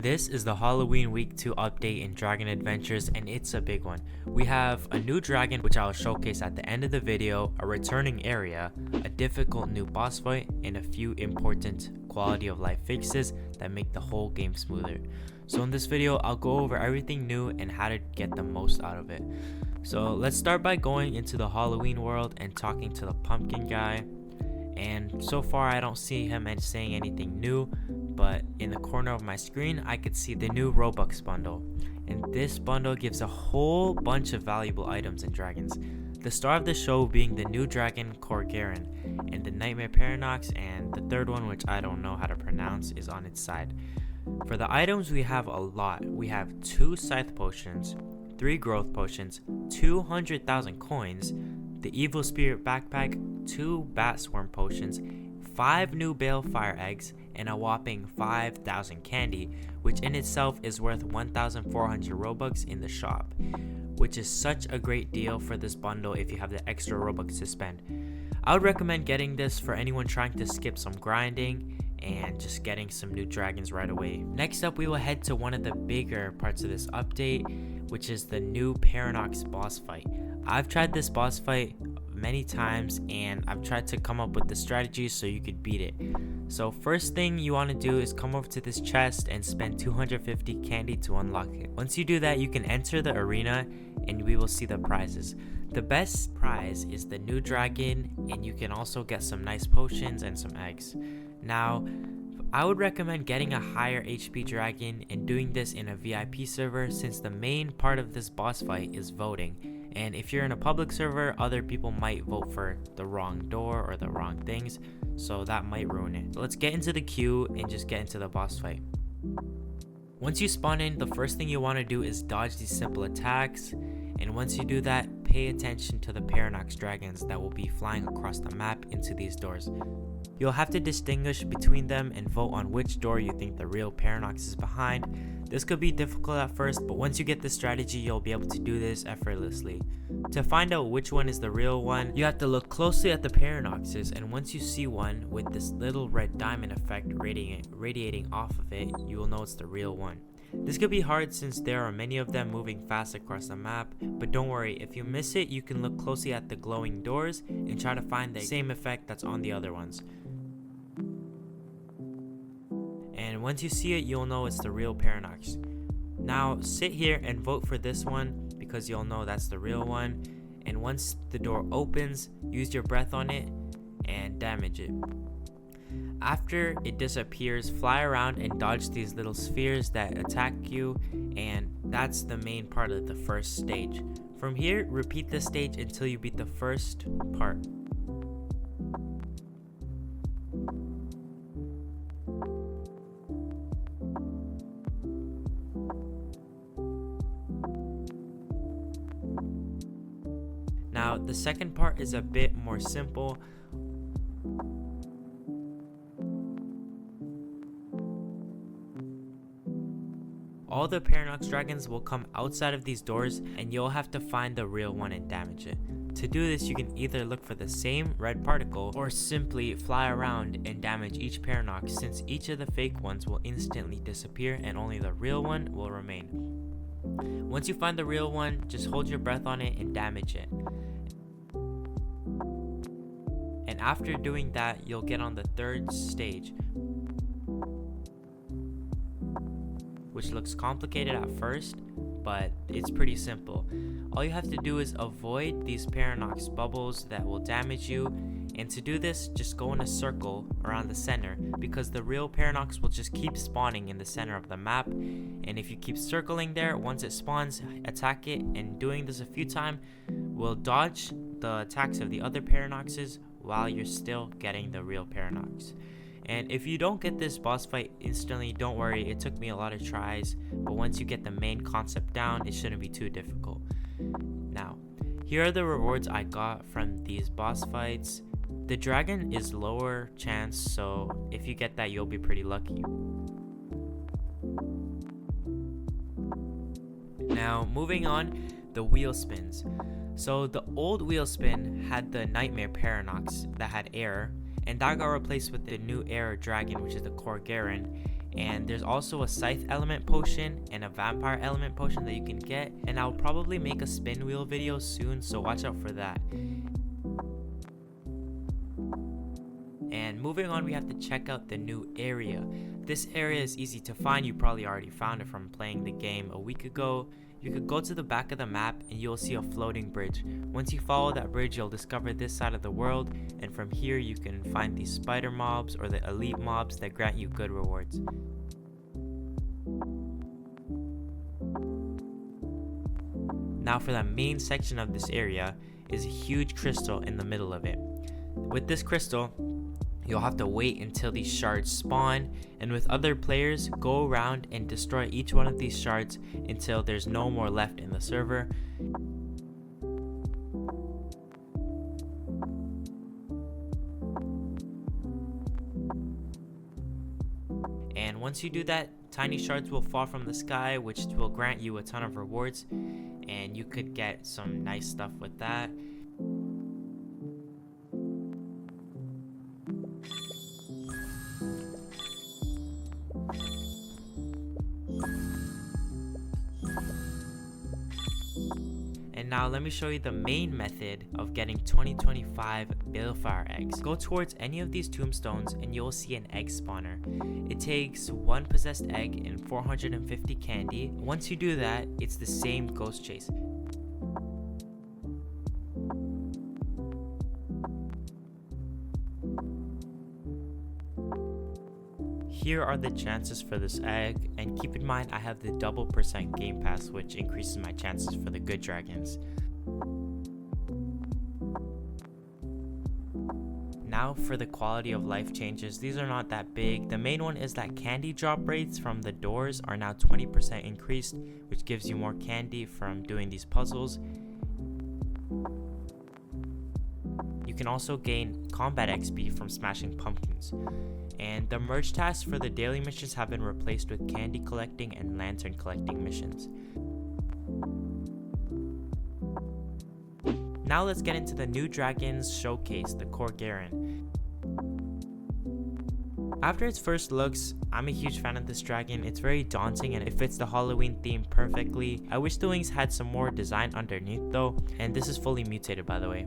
This is the Halloween Week 2 update in Dragon Adventures, and it's a big one. We have a new dragon, which I'll showcase at the end of the video, a returning area, a difficult new boss fight, and a few important quality of life fixes that make the whole game smoother. So in this video, I'll go over everything new and how to get the most out of it. So let's start by going into the Halloween world and talking to the pumpkin guy. And so far I don't see him saying anything new, but in the corner of my screen I could see the new Robux bundle, and this bundle gives a whole bunch of valuable items and dragons. The star of the show being the new dragon Khorgeryn, and the nightmare Paranox, and the third one, which I don't know how to pronounce, is on its side. For the items, we have a lot. We have 2 scythe potions, 3 growth potions, 200,000 coins, the evil spirit backpack, 2 bat swarm potions, 5 new Balefire eggs, and a whopping 5,000 candy, which in itself is worth 1,400 Robux in the shop, which is such a great deal for this bundle if you have the extra Robux to spend. I would recommend getting this for anyone trying to skip some grinding and just getting some new dragons right away. Next up, we will head to one of the bigger parts of this update, which is the new Paranox boss fight. I've tried this boss fight many times and I've tried to come up with the strategy so you could beat it. So first thing you want to do is come over to this chest and spend 250 candy to unlock it. Once you do that, you can enter the arena and we will see the prizes. The best prize is the new dragon, and you can also get some nice potions and some eggs. Now, I would recommend getting a higher HP dragon and doing this in a VIP server, since the main part of this boss fight is voting. And if you're in a public server, other people might vote for the wrong door or the wrong things, so that might ruin it. So let's get into the queue and just get into the boss fight. Once you spawn in, the first thing you want to do is dodge these simple attacks, and once you do that, pay attention to the Paranox dragons that will be flying across the map into these doors. You'll have to distinguish between them and vote on which door you think the real Paranox is behind. This could be difficult at first, but once you get the strategy, you'll be able to do this effortlessly. To find out which one is the real one, you have to look closely at the Paranoxes, and once you see one with this little red diamond effect radiating off of it, you will know it's the real one. This could be hard since there are many of them moving fast across the map, but don't worry, if you miss it, you can look closely at the glowing doors and try to find the same effect that's on the other ones. And once you see it, you'll know it's the real Paranox. Now sit here and vote for this one because you'll know that's the real one. And once the door opens, use your breath on it and damage it. After it disappears, fly around and dodge these little spheres that attack you, and that's the main part of the first stage. From here, repeat the stage until you beat the first part. Now, the second part is a bit more simple. All the Paranox dragons will come outside of these doors, and you'll have to find the real one and damage it. To do this, you can either look for the same red particle or simply fly around and damage each Paranox, since each of the fake ones will instantly disappear and only the real one will remain. Once you find the real one, just hold your breath on it and damage it. And after doing that, you'll get on the third stage, which looks complicated at first, but it's pretty simple. All you have to do is avoid these Paranox bubbles that will damage you, and to do this, just go in a circle around the center, because the real Paranox will just keep spawning in the center of the map, and if you keep circling there, once it spawns, attack it, and doing this a few times will dodge the attacks of the other Paranoxes while you're still getting the real Paranox. And if you don't get this boss fight instantly, don't worry, it took me a lot of tries, but once you get the main concept down, it shouldn't be too difficult. Now, here are the rewards I got from these boss fights. The dragon is lower chance, so if you get that, you'll be pretty lucky. Now, moving on, the wheel spins. So the old wheel spin had the nightmare Paranox that had air, and that got replaced with the new air dragon, which is the Khorgeryn. And there's also a scythe element potion and a vampire element potion that you can get, and I'll probably make a spin wheel video soon, so watch out for that. And moving on, we have to check out the new area. This area is easy to find. You probably already found it from playing the game a week ago. You could go to the back of the map and you'll see a floating bridge. Once you follow that bridge, you'll discover this side of the world, and from here you can find these spider mobs or the elite mobs that grant you good rewards. Now for the main section of this area is a huge crystal in the middle of it. With this crystal, you'll have to wait until these shards spawn, and with other players, go around and destroy each one of these shards until there's no more left in the server. And once you do that, tiny shards will fall from the sky, which will grant you a ton of rewards, and you could get some nice stuff with that. And now let me show you the main method of getting 2025 Balefire eggs. Go towards any of these tombstones and you'll see an egg spawner. It takes 1 possessed egg and 450 candy. Once you do that, it's the same ghost chase. Here are the chances for this egg, and keep in mind I have the double % game pass, which increases my chances for the good dragons. Now for the quality of life changes. These are not that big. The main one is that candy drop rates from the doors are now 20% increased, which gives you more candy from doing these puzzles. You can also gain combat XP from smashing pumpkins. And the merge tasks for the daily missions have been replaced with candy collecting and lantern collecting missions. Now let's get into the new dragons showcase, the Khorgeryn. After its first looks, I'm a huge fan of this dragon. It's very daunting and it fits the Halloween theme perfectly. I wish the wings had some more design underneath though, and this is fully mutated by the way.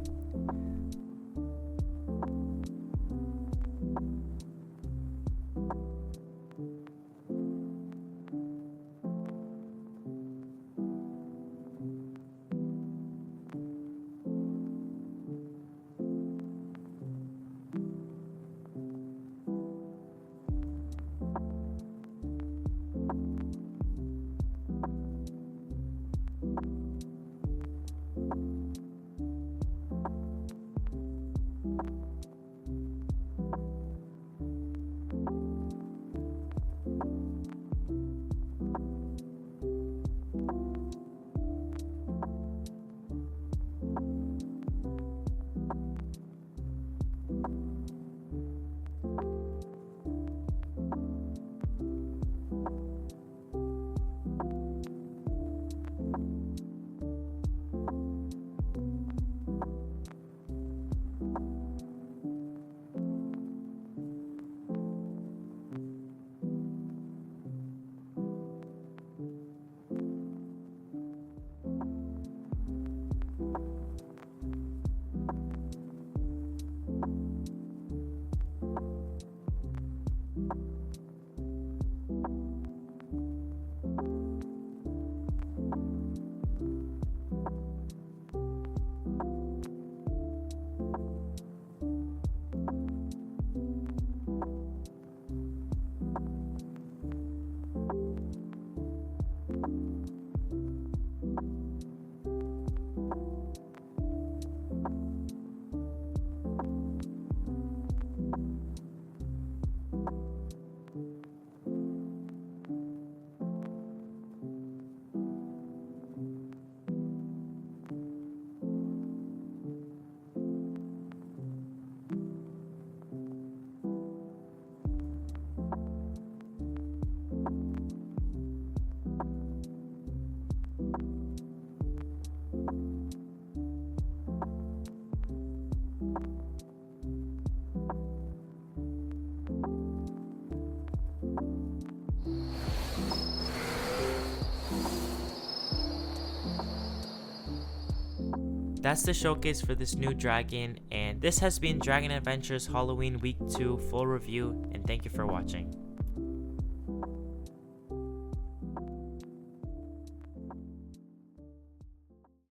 that's the showcase for this new dragon, and this has been Dragon Adventures Halloween Week 2 full review, and thank you for watching.